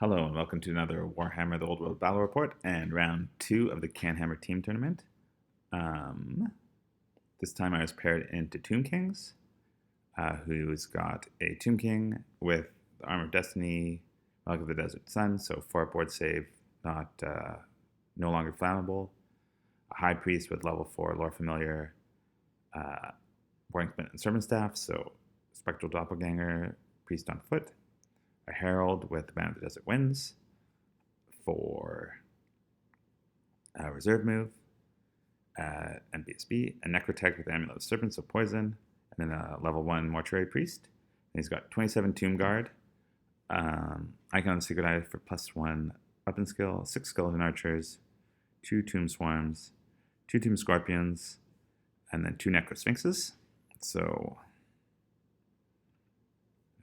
Hello and welcome to another Warhammer The Old World Battle Report and round 2 of the CanHammer Team Tournament. This time I was paired into Tomb Kings, who's got a Tomb King with the Armor of Destiny, Relic of the Desert Sun, so 4 board save, no longer flammable, a High Priest with level 4 Lore Familiar, Boarding Smith and Servant Staff, so Spectral Doppelganger, Priest on foot, a Herald with the Band of the Desert Winds for a reserve move, and BSB, a Necrotech with Amulet of Serpents, so poison, and then a level 1 Mortuary Priest. And he's got 27 Tomb Guard, Icon of Secret Eye for +1 weapon skill, 6 Skeleton Archers, 2 Tomb Swarms, 2 Tomb Scorpions, and then 2 Necro Sphinxes. So,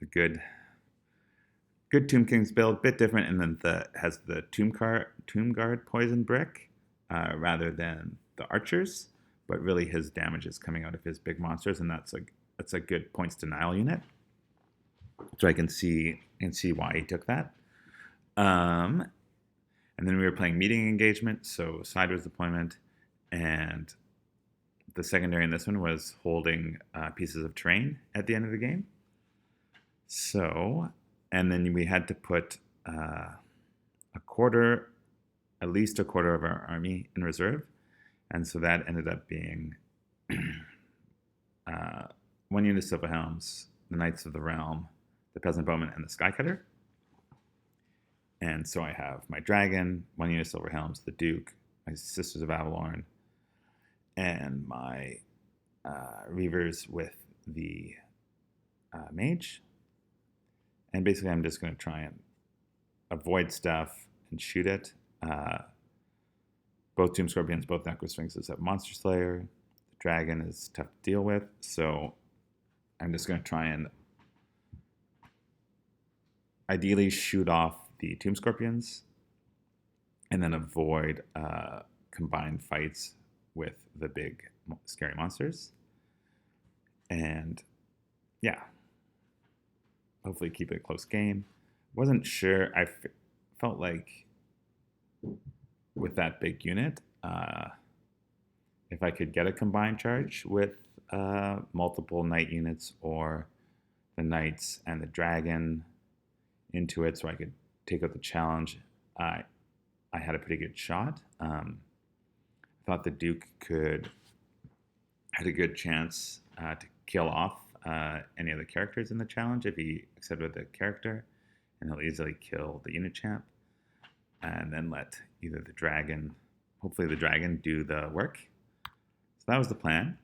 a good Tomb King's build, bit different, and then has the Tomb Guard poison brick rather than the archers, but really his damage is coming out of his big monsters, and that's a good points denial unit. So I can see why he took that. And then we were playing meeting engagement, so sideways deployment, and the secondary in this one was holding pieces of terrain at the end of the game. So. And then we had to put at least a quarter of our army in reserve. And so that ended up being 1 unit of Silver Helms, the Knights of the Realm, the Peasant Bowman, and the Skycutter. And so I have my Dragon, 1 unit of Silver Helms, the Duke, my Sisters of Avalorn, and my Reavers with the Mage. And basically, I'm just going to try and avoid stuff and shoot it. Both Tomb Scorpions, both Necro Sphinxes have Monster Slayer. The Dragon is tough to deal with. So I'm just going to try and ideally shoot off the Tomb Scorpions and then avoid combined fights with the big, scary monsters. And yeah. Hopefully keep it a close game. Wasn't sure. I felt like with that big unit, if I could get a combined charge with multiple knight units or the knights and the dragon into it, so I could take out the challenge, I had a pretty good shot. I thought the Duke had a good chance to kill off any of the characters in the challenge if he accepted the character, and he'll easily kill the unit champ and then let either hopefully the dragon, do the work. So that was the plan.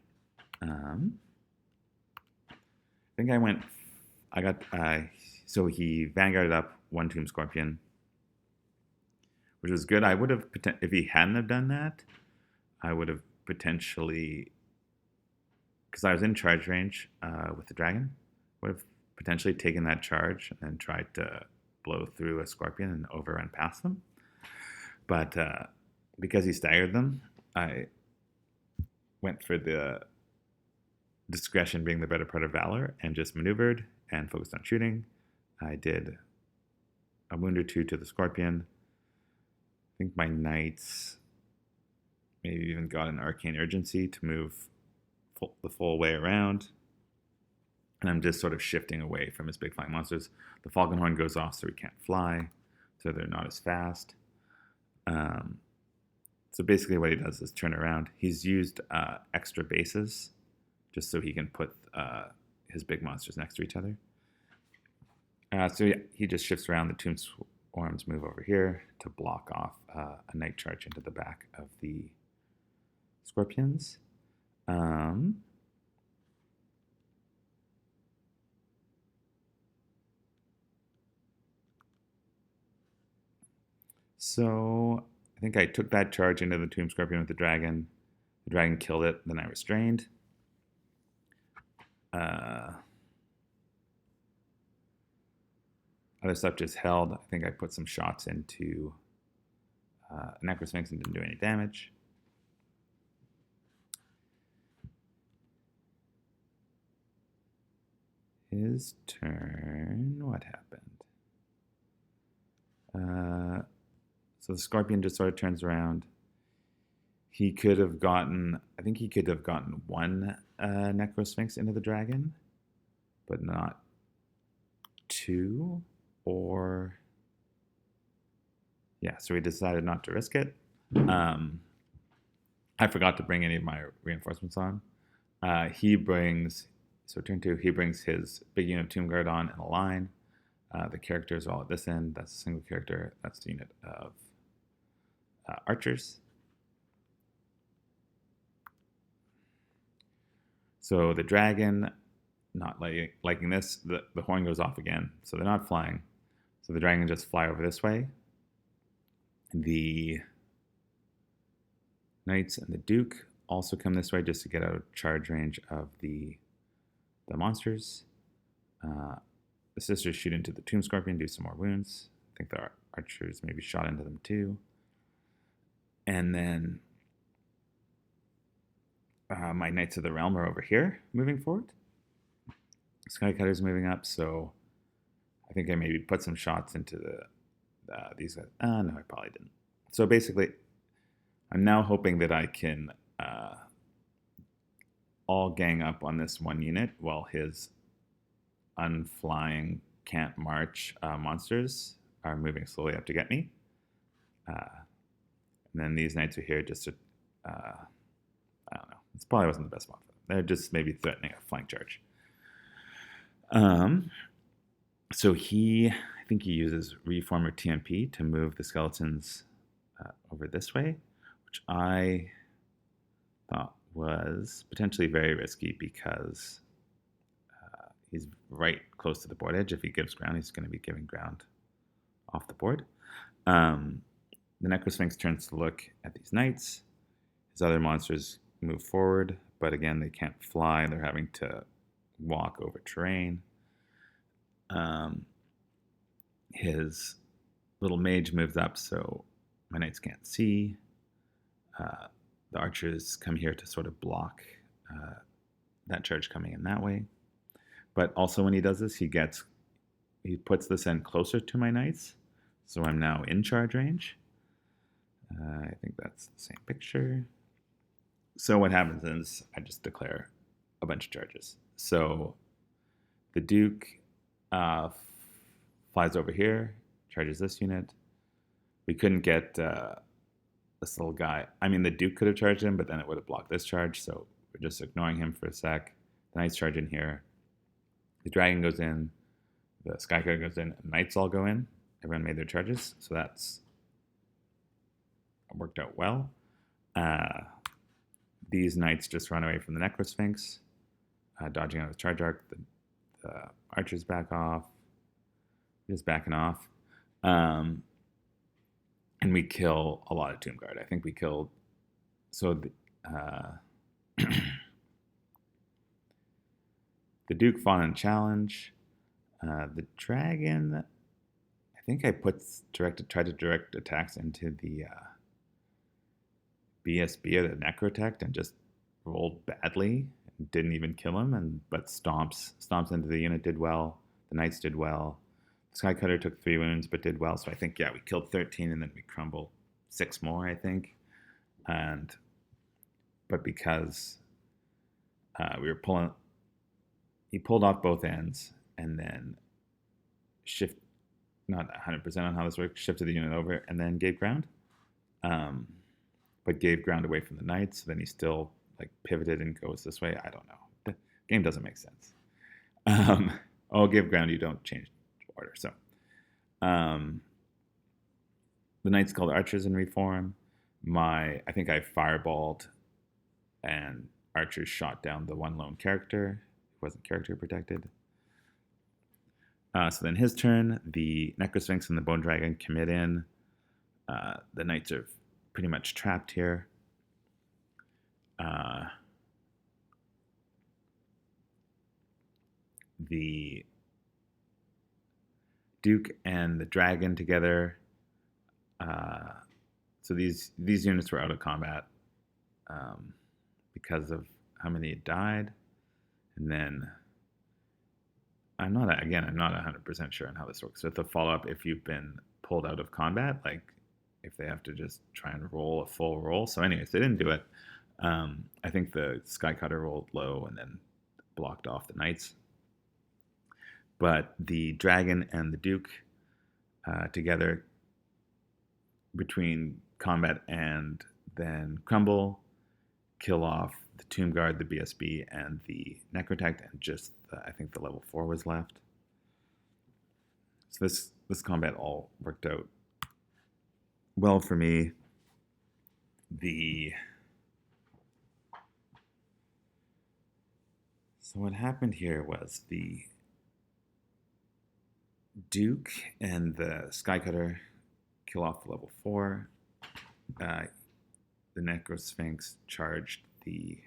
So he vanguarded up 1 Tomb Scorpion, which was good. I would have, if he hadn't have done that, I would have potentially, because I was in charge range with the dragon, would have potentially taken that charge and tried to blow through a scorpion and overrun past them. But because he staggered them, I went for the discretion being the better part of valor and just maneuvered and focused on shooting. I did a wound or 2 to the scorpion. I think my knights maybe even got an arcane urgency to move the full way around, and I'm just sort of shifting away from his big flying monsters. The Falcon Horn goes off, so he can't fly, so they're not as fast. So basically what he does is turn around. He's used extra bases just so he can put his big monsters next to each other. So he just shifts around. The Tomb Swarms move over here to block off a night charge into the back of the Scorpions. So I think I took that charge into the Tomb Scorpion with the dragon. The dragon killed it, then I restrained. Other stuff just held. I think I put some shots into Necro Sphinx and didn't do any damage. His turn, what happened? So the Scorpion just sort of turns around. He could have gotten, I think he could have gotten one Necrosphinx into the dragon, but not two, or yeah, so we decided not to risk it. I forgot to bring any of my reinforcements on. He brings, so turn 2, he brings his big unit of Tomb Guard on in a line. The characters are all at this end. That's a single character. That's the unit of archers. So the dragon, not liking this, the horn goes off again. So they're not flying. So the dragon just fly over this way. The knights and the duke also come this way just to get out of charge range of the monsters. The sisters shoot into the Tomb Scorpion, do some more wounds. I think the archers maybe shot into them too. And then my Knights of the Realm are over here, moving forward. Skycutter's moving up, so I think I maybe put some shots into these guys. No, I probably didn't. So basically, I'm now hoping that I can all gang up on this one unit while his unflying, can't march monsters are moving slowly up to get me. And then these knights are here just to, I don't know. This probably wasn't the best one for them. They're just maybe threatening a flank charge. So I think he uses Reformer TMP to move the skeletons over this way, which I thought was potentially very risky because he's right close to the board edge. If he gives ground, he's going to be giving ground off the board. The Necrosphinx turns to look at these knights. His other monsters move forward, but again, they can't fly. They're having to walk over terrain. His little mage moves up, so my knights can't see. The archers come here to sort of block that charge coming in that way. But also when he does this, he puts this end closer to my knights, so I'm now in charge range. I think that's the same picture. So what happens is I just declare a bunch of charges. So the Duke flies over here, charges this unit. We couldn't get this little guy. I mean, the Duke could have charged him, but then it would have blocked this charge, so we're just ignoring him for a sec. The Knights charge in here. The Dragon goes in. The Skycutter goes in. And Knights all go in. Everyone made their charges, so that's worked out well. These Knights just run away from the Necrosphinx, dodging out of the charge arc. The archers back off. Just backing off. And we kill a lot of Tomb Guard. I think we killed... So the Duke fought in challenge. The Dragon... I think I tried to direct attacks into the BSB or the Necrotect and just rolled badly. Didn't even kill him, but stomps into the unit, did well. The Knights did well. Skycutter took 3 wounds, but did well. So I think, we killed 13, and then we crumbled 6 more, I think. But because we were pulling, he pulled off both ends, and then not 100% on how this works, shifted the unit over, and then gave ground. But gave ground away from the Knights. So then he still pivoted and goes this way. I don't know. The game doesn't make sense. Give ground, you don't change order. So the Knights called archers in reform. I think I fireballed, and archers shot down the one lone character who wasn't character protected. So then his turn, the Necrosphinx and the Bone Dragon commit in. The Knights are pretty much trapped here. The Duke and the Dragon together. So these units were out of combat because of how many had died. And then I'm not 100% sure on how this works. So the follow-up, if you've been pulled out of combat, if they have to just try and roll a full roll. So anyways, they didn't do it. I think the Skycutter rolled low and then blocked off the knights. But the dragon and the duke together, between combat and then crumble, kill off the Tomb Guard, the BSB, and the Necrotect, and just I think the level 4 was left. So this combat all worked out well for me. So what happened here was the Duke and the Skycutter kill off the level 4. The Necrosphinx charged the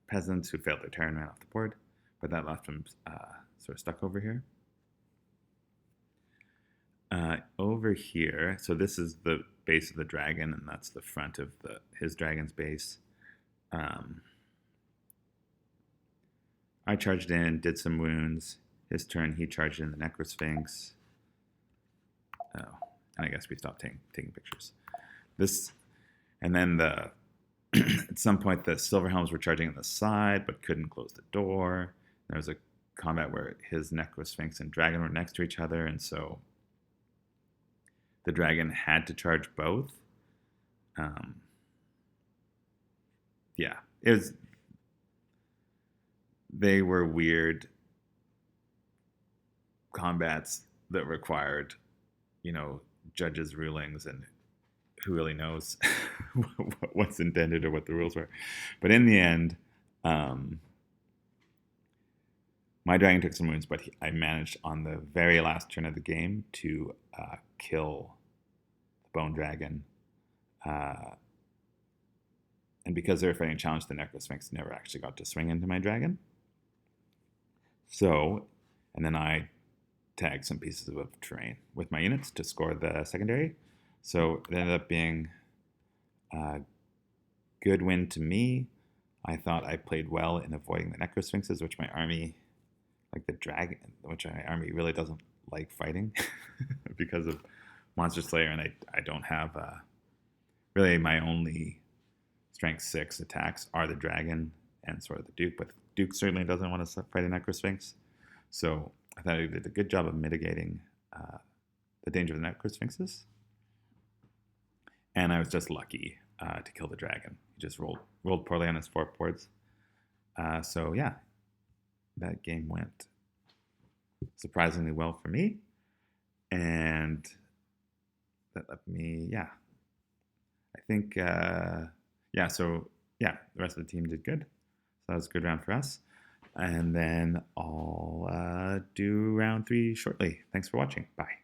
peasants who failed their turn, ran off the board, but that left them sort of stuck over here. Over here, so this is the base of the dragon, and that's the front of his dragon's base. I charged in, did some wounds. His turn, he charged in the Necrosphinx. Oh, and I guess we stopped taking pictures. And then at some point the Silverhelms were charging on the side, but couldn't close the door. There was a combat where his Necrosphinx and dragon were next to each other, and so the dragon had to charge both. Yeah, they were weird combats that required, judges' rulings, and who really knows what's intended or what the rules were. But in the end, my dragon took some wounds, but I managed on the very last turn of the game to kill the bone dragon. And because they were fighting a challenge, the Necrosphinx never actually got to swing into my dragon. So, and then I tagged some pieces of terrain with my units to score the secondary. So it ended up being a good win to me. I thought I played well in avoiding the Necrosphinxes, which my army, like the dragon, which my army really doesn't like fighting because of Monster Slayer, and I don't have really my only strength 6 attacks are the dragon and sort of the Duke, but the Duke certainly doesn't want to fight a Necrosphinx. So I thought I did a good job of mitigating the danger of the Necrosphinxes. And I was just lucky to kill the dragon. He just rolled poorly on his 4 boards. So yeah, that game went surprisingly well for me. And that left me, I think, the rest of the team did good. So that was a good round for us. And then I'll do round 3 shortly. Thanks for watching. Bye.